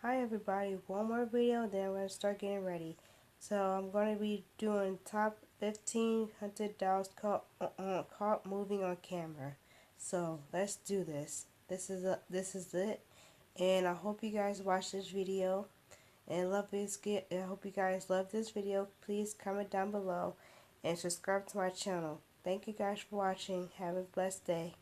Hi everybody, one more video, then I'm going to start getting ready. So I'm going to be doing top 15 hunted dogs caught moving on camera. So let's do this. This is it, and I hope you guys watch this video and I hope you guys love this video. Please comment down below and subscribe to my channel. Thank you guys for watching. Have a blessed day.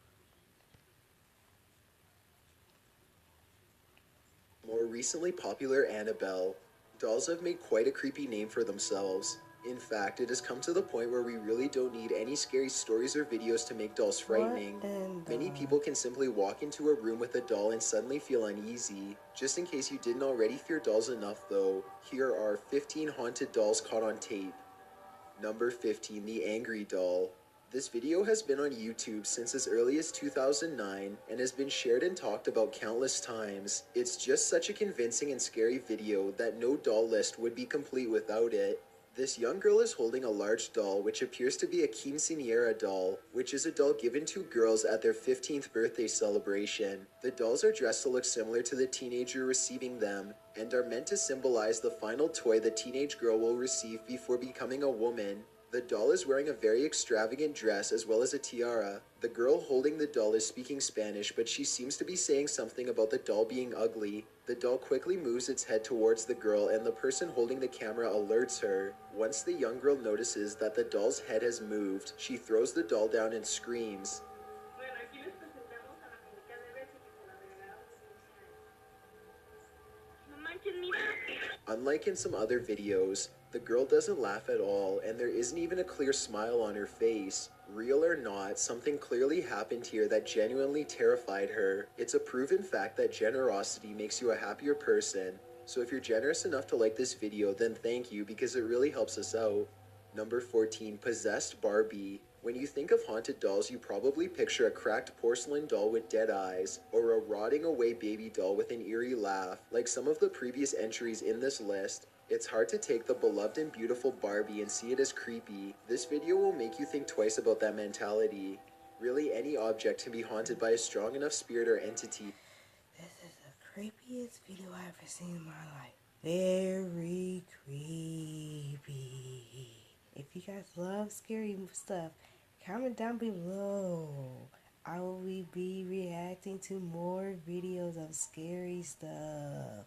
More recently popular Annabelle. Dolls have made quite a creepy name for themselves. In fact, it has come to the point where we really don't need any scary stories or videos to make dolls What frightening. in Many the... people can simply walk into a room with a doll and suddenly feel uneasy. Just in case you didn't already fear dolls enough though, here are 15 haunted dolls caught on tape. Number 15. The Angry Doll. This video has been on YouTube since as early as 2009 and has been shared and talked about countless times. It's just such a convincing and scary video that no doll list would be complete without it. This young girl is holding a large doll which appears to be a quinceañera doll, which is a doll given to girls at their 15th birthday celebration. The dolls are dressed to look similar to the teenager receiving them, and are meant to symbolize the final toy the teenage girl will receive before becoming a woman. The doll is wearing a very extravagant dress as well as a tiara. The girl holding the doll is speaking Spanish, but she seems to be saying something about the doll being ugly. The doll quickly moves its head towards the girl and the person holding the camera alerts her. Once the young girl notices that the doll's head has moved, she throws the doll down and screams. Unlike in some other videos, the girl doesn't laugh at all, and there isn't even a clear smile on her face. Real or not, something clearly happened here that genuinely terrified her. It's a proven fact that generosity makes you a happier person. So if you're generous enough to like this video, then thank you because it really helps us out. Number 14. Possessed Barbie. When you think of haunted dolls, you probably picture a cracked porcelain doll with dead eyes, or a rotting away baby doll with an eerie laugh. Like some of the previous entries in this list, it's hard to take the beloved and beautiful Barbie and see it as creepy. This video will make you think twice about that mentality. Really, any object can be haunted by a strong enough spirit or entity. This is the creepiest video I've ever seen in my life. Very creepy. If you guys love scary stuff, comment down below. I will be reacting to more videos of scary stuff.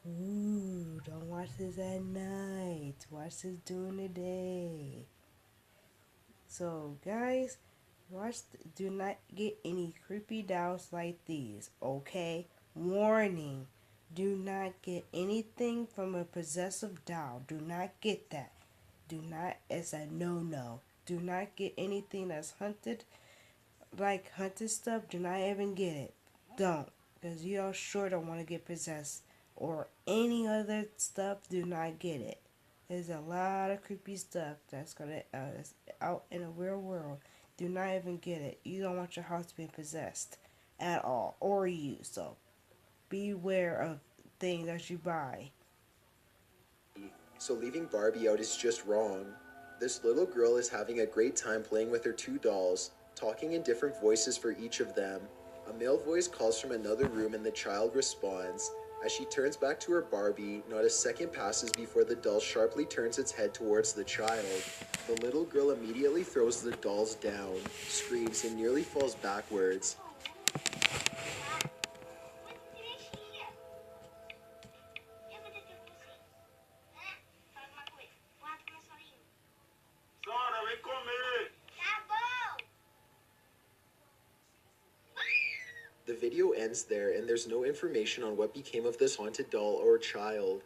Ooh, don't watch this at night. Watch this during the day. So, guys, do not get any creepy dolls like these, okay? Warning. Do not get anything from a possessive doll. Do not get that. Do not, it's a no-no. Do not get anything that's hunted, like hunted stuff. Do not even get it. Don't. Because you don't want to get possessed. Or any other stuff, do not get it. There's a lot of creepy stuff that's out in the real world. Do not even get it. You don't want your house being possessed at all, or you. So beware of things that you buy. So leaving Barbie out is just wrong. This little girl is having a great time playing with her two dolls, talking in different voices for each of them. A male voice calls from another room and the child responds. As she turns back to her Barbie, not a second passes before the doll sharply turns its head towards the child. The little girl immediately throws the dolls down, screams, and nearly falls backwards. The video ends there, and there's no information on what became of this haunted doll or child.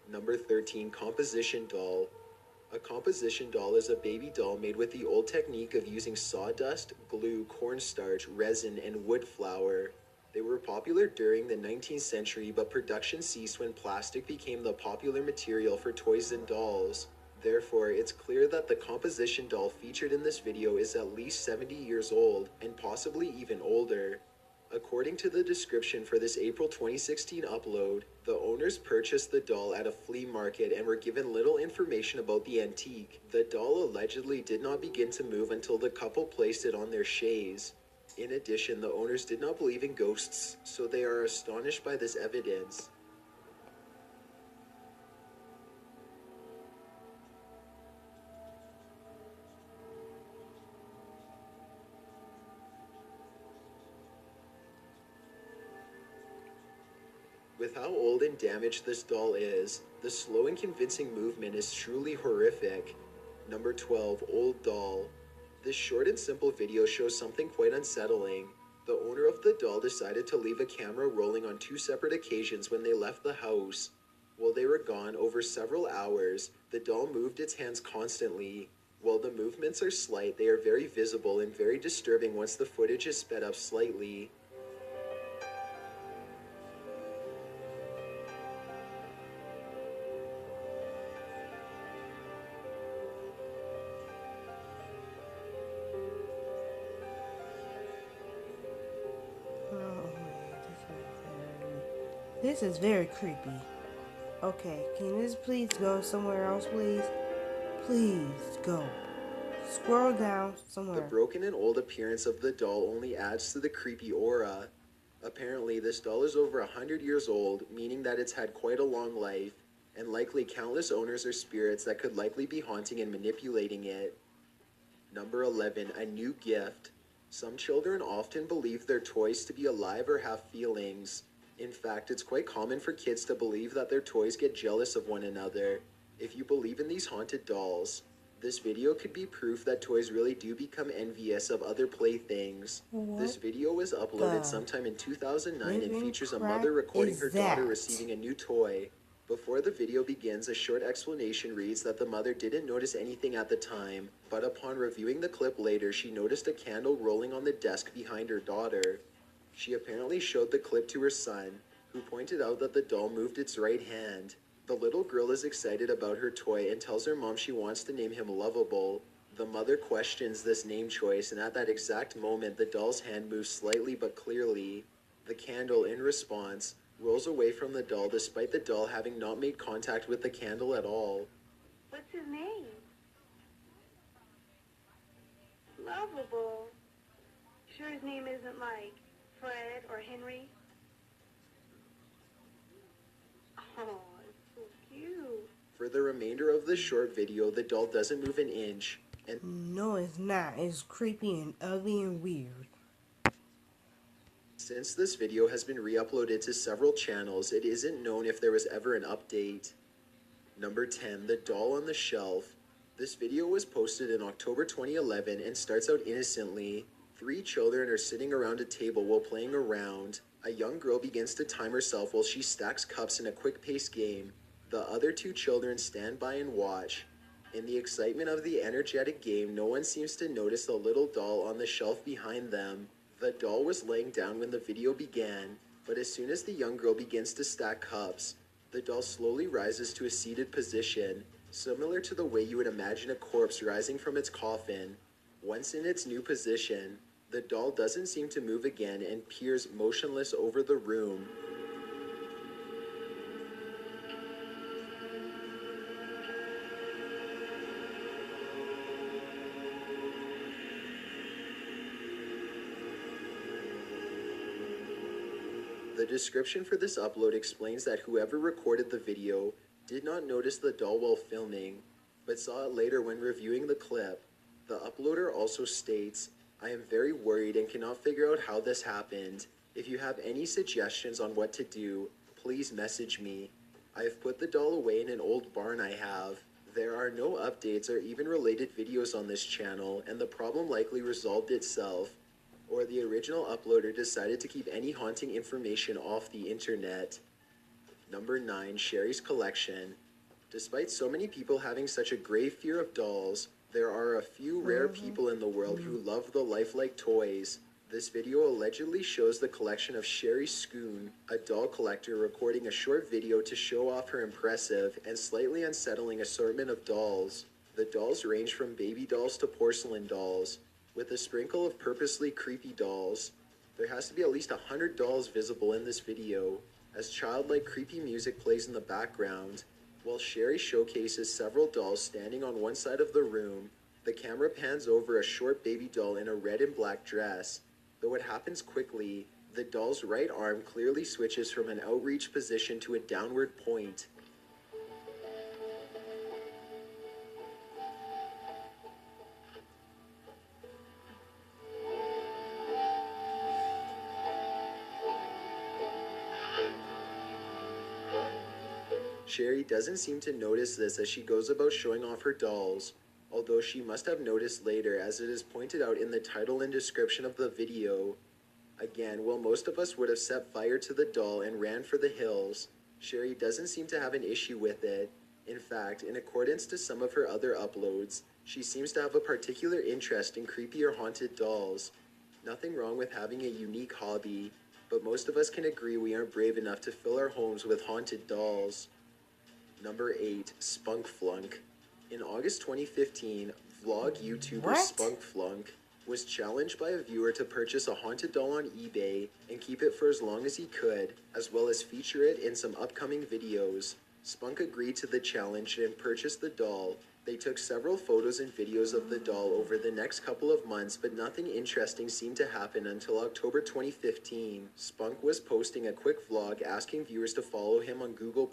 Number 13. Composition Doll. A composition doll is a baby doll made with the old technique of using sawdust, glue, cornstarch, resin, and wood flour. They were popular during the 19th century, but production ceased when plastic became the popular material for toys and dolls. Therefore, it's clear that the composition doll featured in this video is at least 70 years old, and possibly even older. According to the description for this April 2016 upload, the owners purchased the doll at a flea market and were given little information about the antique. The doll allegedly did not begin to move until the couple placed it on their chaise. In addition, the owners did not believe in ghosts, so they are astonished by this evidence. With how old and damaged this doll is, the slow and convincing movement is truly horrific. Number 12, Old Doll. This short and simple video shows something quite unsettling. The owner of the doll decided to leave a camera rolling on 2 separate occasions when they left the house. While they were gone over several hours, the doll moved its hands constantly. While the movements are slight, they are very visible and very disturbing once the footage is sped up slightly. Oh, this is very creepy. Okay, can this please go somewhere else, please? Please go. Scroll down somewhere. The broken and old appearance of the doll only adds to the creepy aura. Apparently, this doll is over 100 years old, meaning that it's had quite a long life, and likely countless owners or spirits that could likely be haunting and manipulating it. Number 11, A New Gift. Some children often believe their toys to be alive or have feelings. In fact, it's quite common for kids to believe that their toys get jealous of one another. If you believe in these haunted dolls, this video could be proof that toys really do become envious of other playthings. This video was uploaded sometime in 2009 and features a mother recording her daughter receiving a new toy. Before the video begins, a short explanation reads that the mother didn't notice anything at the time, but upon reviewing the clip later, she noticed a candle rolling on the desk behind her daughter. She apparently showed the clip to her son, who pointed out that the doll moved its right hand. The little girl is excited about her toy and tells her mom she wants to name him Lovable. The mother questions this name choice, and at that exact moment, the doll's hand moves slightly but clearly. The candle, in response, rolls away from the doll despite the doll having not made contact with the candle at all. What's his name? Lovable. Sure his name isn't like Fred or Henry? Oh, it's so cute. For the remainder of the short video, the doll doesn't move an inch, and no, it's not. It's creepy and ugly and weird. Since this video has been re-uploaded to several channels, it isn't known if there was ever an update. Number 10, The Doll on the Shelf. This video was posted in October 2011 and starts out innocently. 3 children are sitting around a table while playing around. A young girl begins to time herself while she stacks cups in a quick-paced game. The other 2 children stand by and watch. In the excitement of the energetic game, no one seems to notice the little doll on the shelf behind them. The doll was laying down when the video began, but as soon as the young girl begins to stack cups, the doll slowly rises to a seated position, similar to the way you would imagine a corpse rising from its coffin. Once in its new position, the doll doesn't seem to move again and peers motionless over the room. The description for this upload explains that whoever recorded the video did not notice the doll while filming, but saw it later when reviewing the clip. The uploader also states, "I am very worried and cannot figure out how this happened. If you have any suggestions on what to do, please message me. I have put the doll away in an old barn I have. There are no updates or even related videos on this channel, and the problem likely resolved itself. Or the original uploader decided to keep any haunting information off the internet." Number 9, Sherry's Collection. Despite so many people having such a grave fear of dolls, there are a few rare people in the world who love the lifelike toys. This video allegedly shows the collection of Sherry Schoon, a doll collector recording a short video to show off her impressive and slightly unsettling assortment of dolls. The dolls range from baby dolls to porcelain dolls, with a sprinkle of purposely creepy dolls. There has to be at least 100 dolls visible in this video, as childlike creepy music plays in the background. While Sherry showcases several dolls standing on one side of the room, the camera pans over a short baby doll in a red and black dress. Though it happens quickly, the doll's right arm clearly switches from an outreach position to a downward point. Sherry doesn't seem to notice this as she goes about showing off her dolls, although she must have noticed later as it is pointed out in the title and description of the video. Again, while most of us would have set fire to the doll and ran for the hills, Sherry doesn't seem to have an issue with it. In fact, in accordance to some of her other uploads, she seems to have a particular interest in creepy or haunted dolls. Nothing wrong with having a unique hobby, but most of us can agree we aren't brave enough to fill our homes with haunted dolls. Number 8. Spunk Flunk. In August 2015, vlog YouTuber What? Spunk Flunk was challenged by a viewer to purchase a haunted doll on eBay and keep it for as long as he could, as well as feature it in some upcoming videos. Spunk agreed to the challenge and purchased the doll. They took several photos and videos of the doll over the next couple of months, but nothing interesting seemed to happen until October 2015. Spunk was posting a quick vlog asking viewers to follow him on Google+.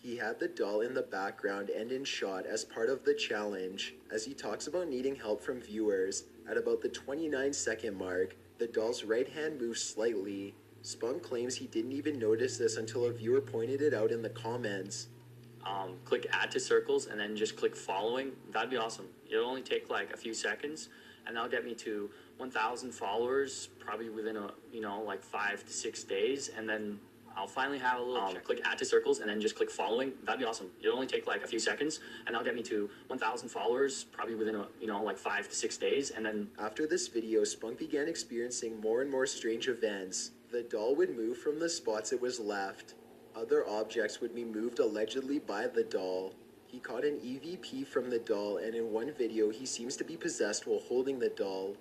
He had the doll in the background and in shot as part of the challenge. As he talks about needing help from viewers, at about the 29-second mark, the doll's right hand moves slightly. Spunk claims he didn't even notice this until a viewer pointed it out in the comments. Click add to circles and then just click following. That'd be awesome. It'll only take like a few seconds, and that'll get me to 1,000 followers probably within like 5 to 6 days, and then I'll finally have a little click add to circles and then just click following. That'd be awesome. It'll only take like a few seconds, and that'll get me to 1,000 followers probably within like 5 to 6 days, and then After this video, Spunk began experiencing more and more strange events. The doll would move from the spots it was left. Other objects would be moved allegedly by the doll. He caught an EVP from the doll, and in one video he seems to be possessed while holding the doll.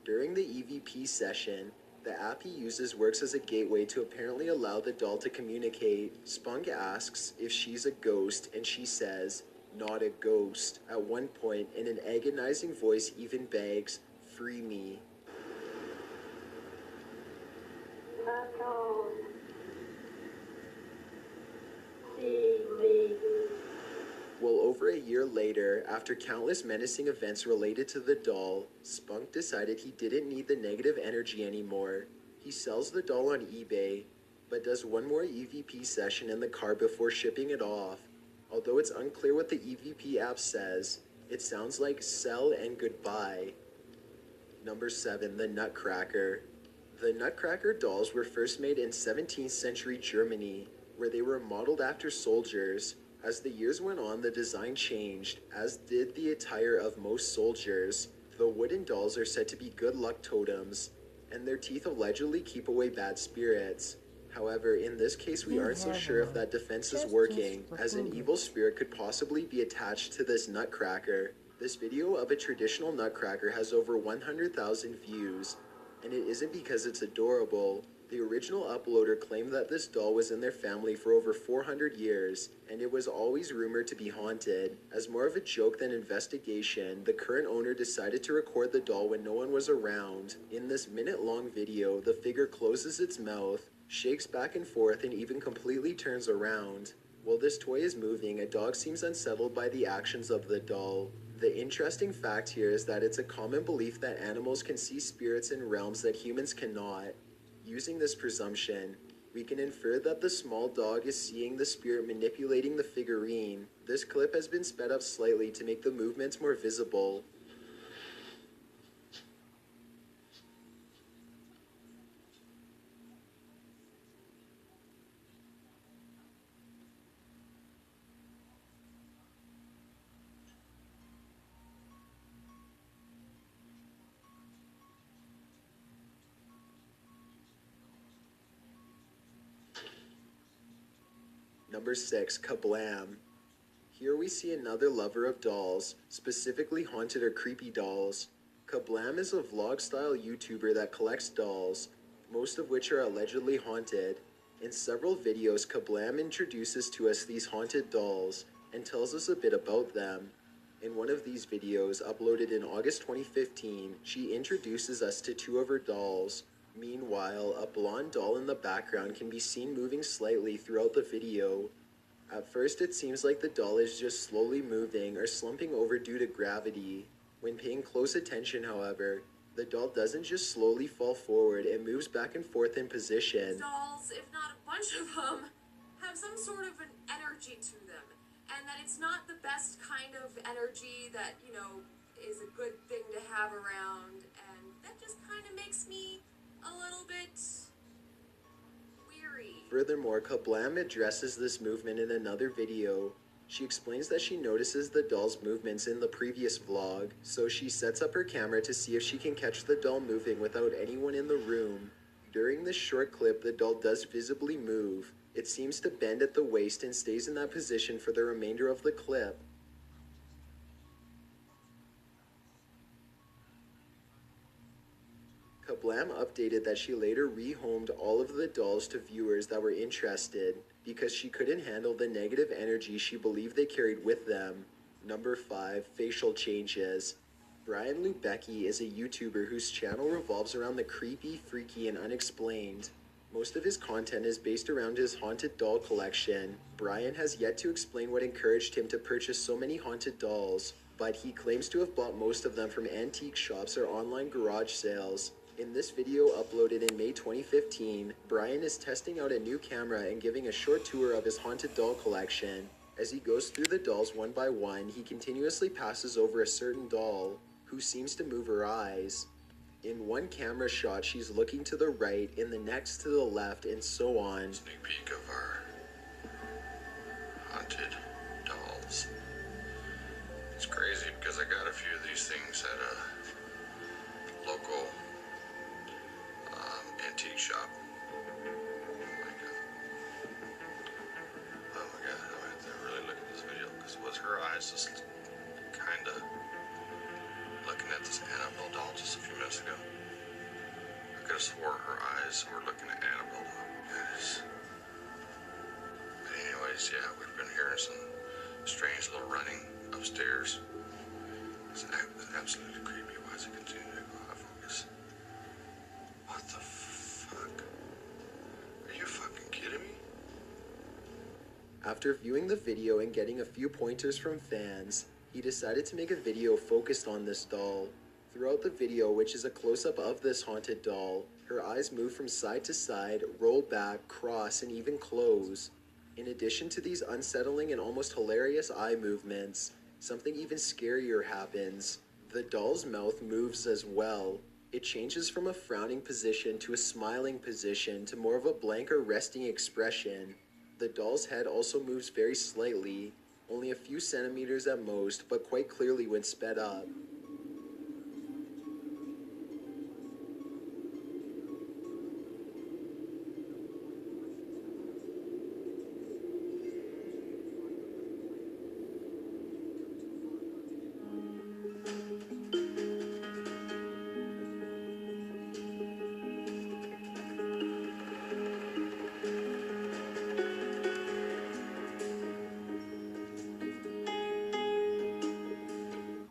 During the EVP session, the app he uses works as a gateway to apparently allow the doll to communicate. Spunk asks if she's a ghost, and she says, "Not a ghost." At one point, in an agonizing voice, even begs, "Free me." Well, over a year later, after countless menacing events related to the doll, Spunk decided he didn't need the negative energy anymore. He sells the doll on eBay, but does one more EVP session in the car before shipping it off. Although it's unclear what the EVP app says, it sounds like sell and goodbye. Number 7. The Nutcracker. The Nutcracker dolls were first made in 17th century Germany, where they were modeled after soldiers. As the years went on, the design changed, as did the attire of most soldiers. The wooden dolls are said to be good luck totems, and their teeth allegedly keep away bad spirits. However, in this case, we aren't so sure if that defense is working, as an evil spirit could possibly be attached to this Nutcracker. This video of a traditional Nutcracker has over 100,000 views, and it isn't because it's adorable. The original uploader claimed that this doll was in their family for over 400 years, and it was always rumored to be haunted. As more of a joke than investigation, the current owner decided to record the doll when no one was around. In this minute-long video, the figure closes its mouth, shakes back and forth, and even completely turns around. While this toy is moving, a dog seems unsettled by the actions of the doll. The interesting fact here is that it's a common belief that animals can see spirits in realms that humans cannot. Using this presumption, we can infer that the small dog is seeing the spirit manipulating the figurine. This clip has been sped up slightly to make the movements more visible. Number 6. Kablam. Here we see another lover of dolls, specifically haunted or creepy dolls. Kablam is a vlog-style YouTuber that collects dolls, most of which are allegedly haunted. In several videos, Kablam introduces to us these haunted dolls and tells us a bit about them. In one of these videos, uploaded in August 2015, she introduces us to two of her dolls. Meanwhile, a blonde doll in the background can be seen moving slightly throughout the video. At first, it seems like the doll is just slowly moving or slumping over due to gravity. When paying close attention, however, the doll doesn't just slowly fall forward, it moves back and forth in position. Dolls, if not a bunch of them, have some sort of an energy to them. And that it's not the best kind of energy that, is a good thing to have around. And that just kind of makes me a little bit weary. Furthermore, Kablam addresses this movement in another video. She explains that she notices the doll's movements in the previous vlog, so she sets up her camera to see if she can catch the doll moving without anyone in the room. During this short clip, the doll does visibly move. It seems to bend at the waist and stays in that position for the remainder of the clip. Kablam updated that she later rehomed all of the dolls to viewers that were interested because she couldn't handle the negative energy she believed they carried with them. Number 5. Facial changes. Brian Lubecki is a YouTuber whose channel revolves around the creepy, freaky, and unexplained. Most of his content is based around his haunted doll collection. Brian has yet to explain what encouraged him to purchase so many haunted dolls, but he claims to have bought most of them from antique shops or online garage sales. In this video uploaded in May 2015, Brian is testing out a new camera and giving a short tour of his haunted doll collection. As he goes through the dolls one by one, he continuously passes over a certain doll, who seems to move her eyes. In one camera shot, she's looking to the right, in the next to the left, and so on. Sneak peek of our haunted dolls. It's crazy because I got a few of these things at a local antique shop. Oh my god, I have to really look at this video because it was her eyes just kind of looking at this Annabelle doll just a few minutes ago. I could have swore her eyes were looking at Annabelle doll. Yes. But anyways, yeah, we've been hearing some strange little running upstairs. It's absolutely creepy. Why is it continuing to go out of focus? What the fuck? Are you fucking kidding me? After viewing the video and getting a few pointers from fans, he decided to make a video focused on this doll. Throughout the video, which is a close-up of this haunted doll, her eyes move from side to side, roll back, cross, and even close. In addition to these unsettling and almost hilarious eye movements, something even scarier happens. The doll's mouth moves as well. It changes from a frowning position to a smiling position to more of a blank or resting expression. The doll's head also moves very slightly, only a few centimeters at most, but quite clearly when sped up.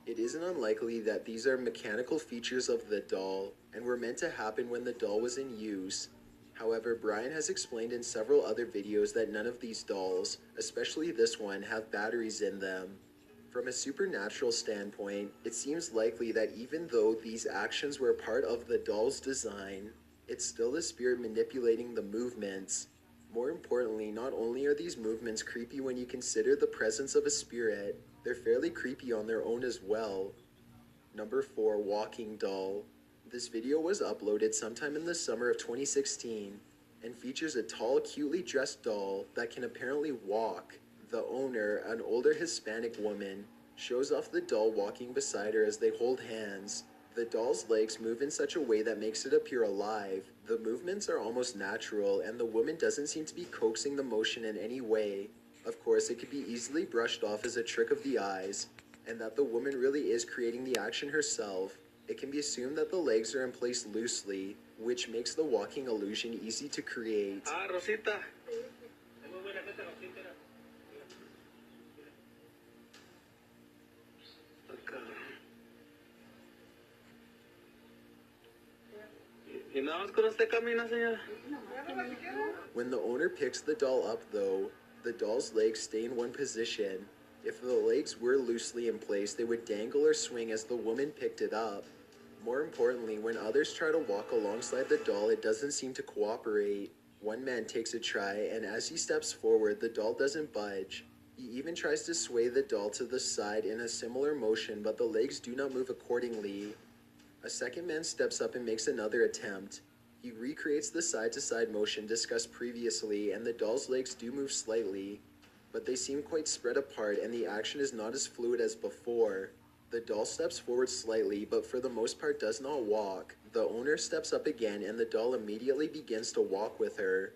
It isn't unlikely that these are mechanical features of the doll and were meant to happen when the doll was in use. However, Brian has explained in several other videos that none of these dolls, especially this one, have batteries in them. From a supernatural standpoint, it seems likely that even though these actions were part of the doll's design, it's still the spirit manipulating the movements. More importantly, not only are these movements creepy when you consider the presence of a spirit, they're fairly creepy on their own as well. Number 4, Walking Doll. This video was uploaded sometime in the summer of 2016 and features a tall, cutely dressed doll that can apparently walk. The owner, an older Hispanic woman, shows off the doll walking beside her as they hold hands. The doll's legs move in such a way that makes it appear alive. The movements are almost natural, and the woman doesn't seem to be coaxing the motion in any way. Of course, it could be easily brushed off as a trick of the eyes, and that the woman really is creating the action herself. It can be assumed that the legs are in place loosely, which makes the walking illusion easy to create. Ah, Rosita. ¿Y me vamos con usted camina, señora? When the owner picks the doll up, though, the doll's legs stay in one position. If the legs were loosely in place, they would dangle or swing as the woman picked it up. More importantly, when others try to walk alongside the doll, it doesn't seem to cooperate. One man takes a try, and as he steps forward, the doll doesn't budge. He even tries to sway the doll to the side in a similar motion, but the legs do not move accordingly. A second man steps up and makes another attempt. He recreates the side-to-side motion discussed previously, and the doll's legs do move slightly, but they seem quite spread apart and the action is not as fluid as before. The doll steps forward slightly, but for the most part does not walk. The owner steps up again and the doll immediately begins to walk with her.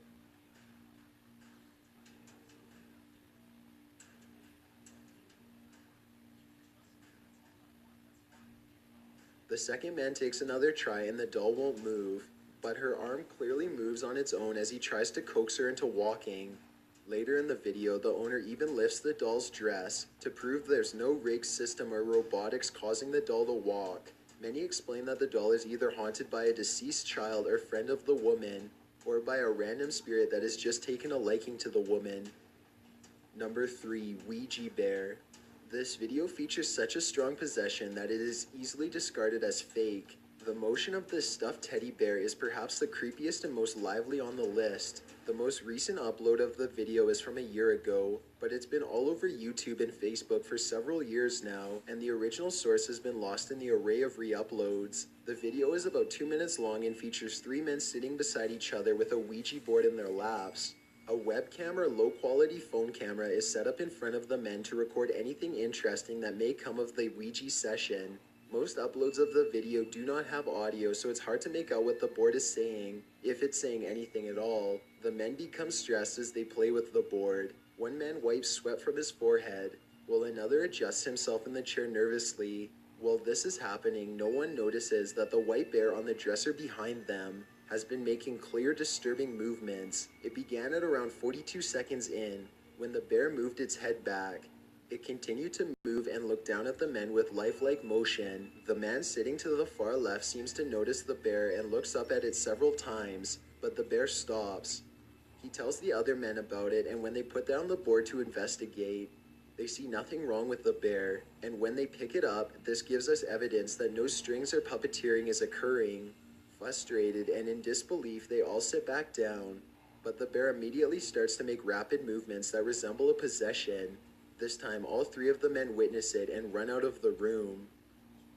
The second man takes another try and the doll won't move, but her arm clearly moves on its own as he tries to coax her into walking. Later in the video, the owner even lifts the doll's dress to prove there's no rigged system or robotics causing the doll to walk. Many explain that the doll is either haunted by a deceased child or friend of the woman, or by a random spirit that has just taken a liking to the woman. Number 3. Ouija Bear. This video features such a strong possession that it is easily discarded as fake. The motion of this stuffed teddy bear is perhaps the creepiest and most lively on the list. The most recent upload of the video is from a year ago, but it's been all over YouTube and Facebook for several years now, and the original source has been lost in the array of re-uploads. The video is about 2 minutes long and features 3 men sitting beside each other with a Ouija board in their laps. A webcam or low-quality phone camera is set up in front of the men to record anything interesting that may come of the Ouija session. Most uploads of the video do not have audio, so it's hard to make out what the board is saying, if it's saying anything at all. The men become stressed as they play with the board. One man wipes sweat from his forehead, while another adjusts himself in the chair nervously. While this is happening, no one notices that the white bear on the dresser behind them has been making clear, disturbing movements. It began at around 42 seconds in, when the bear moved its head back. It continued to move and look down at the men with lifelike motion. The man sitting to the far left seems to notice the bear and looks up at it several times, but the bear stops. He tells the other men about it, and when they put down the board to investigate, they see nothing wrong with the bear, and when they pick it up, this gives us evidence that no strings or puppeteering is occurring. Frustrated and in disbelief, they all sit back down, but the bear immediately starts to make rapid movements that resemble a possession. This time, all 3 of the men witness it and run out of the room.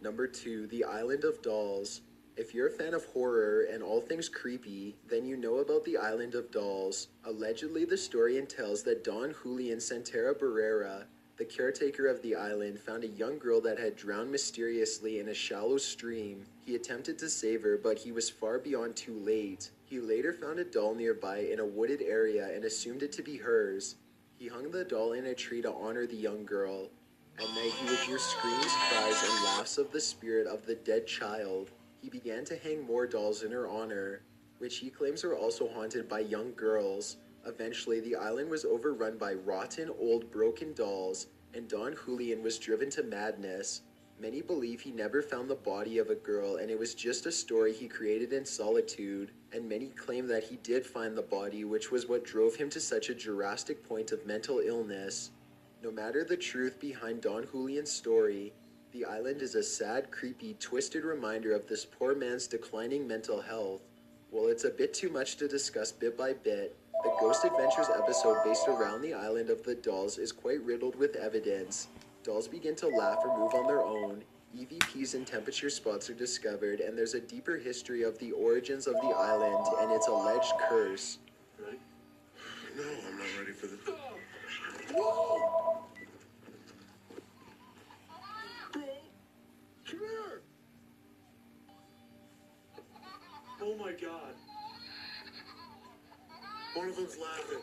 Number 2, The Island of Dolls. If you're a fan of horror and all things creepy, then you know about the Island of Dolls. Allegedly, the story entails that Don Julian Santana Barrera, the caretaker of the island, found a young girl that had drowned mysteriously in a shallow stream. He attempted to save her, but he was far beyond too late. He later found a doll nearby in a wooded area and assumed it to be hers. He hung the doll in a tree to honor the young girl. At night, he would hear screams, cries, and laughs of the spirit of the dead child. He began to hang more dolls in her honor, which he claims were also haunted by young girls. Eventually, the island was overrun by rotten, old, broken dolls, and Don Julian was driven to madness. Many believe he never found the body of a girl and it was just a story he created in solitude, and many claim that he did find the body, which was what drove him to such a drastic point of mental illness. No matter the truth behind Don Julian's story, the island is a sad, creepy, twisted reminder of this poor man's declining mental health. While it's a bit too much to discuss bit by bit, the Ghost Adventures episode based around the Island of the Dolls is quite riddled with evidence. Dolls begin to laugh or move on their own, EVPs and temperature spots are discovered, and there's a deeper history of the origins of the island and its alleged curse. Ready? No, I'm not ready for this. Whoa! Bro, come here! Oh my god. One of them's laughing.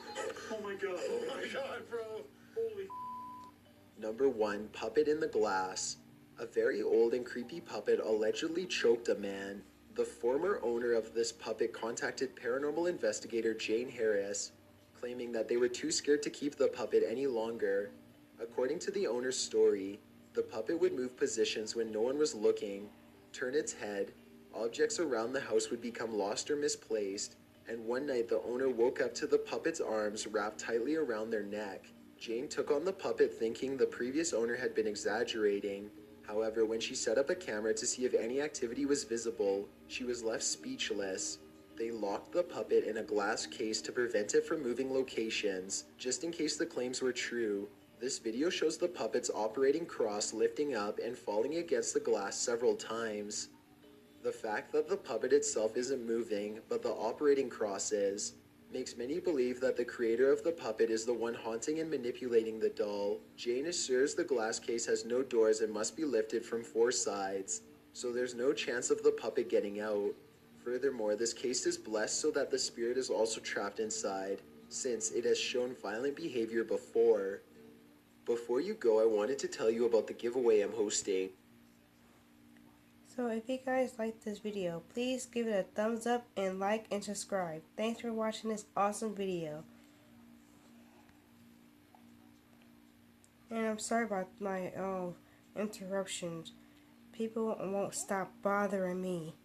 Oh my god. Oh my god, bro! Holy. Number 1, Puppet in the Glass. A very old and creepy puppet allegedly choked a man. The former owner of this puppet contacted paranormal investigator Jane Harris, claiming that they were too scared to keep the puppet any longer. According to the owner's story, the puppet would move positions when no one was looking, turn its head, Objects around the house would become lost or misplaced, and one night the owner woke up to the puppet's arms wrapped tightly around their neck. Jane took on the puppet thinking the previous owner had been exaggerating. However, when she set up a camera to see if any activity was visible, she was left speechless. They locked the puppet in a glass case to prevent it from moving locations, just in case the claims were true. This video shows the puppet's operating cross lifting up and falling against the glass several times. The fact that the puppet itself isn't moving, but the operating cross is, makes many believe that the creator of the puppet is the one haunting and manipulating the doll. Jane assures the glass case has no doors and must be lifted from 4 sides, so there's no chance of the puppet getting out. Furthermore, this case is blessed so that the spirit is also trapped inside, since it has shown violent behavior before. Before you go, I wanted to tell you about the giveaway I'm hosting. So if you guys like this video, please give it a thumbs up and like and subscribe. Thanks for watching this awesome video. And I'm sorry about my interruptions. People won't stop bothering me.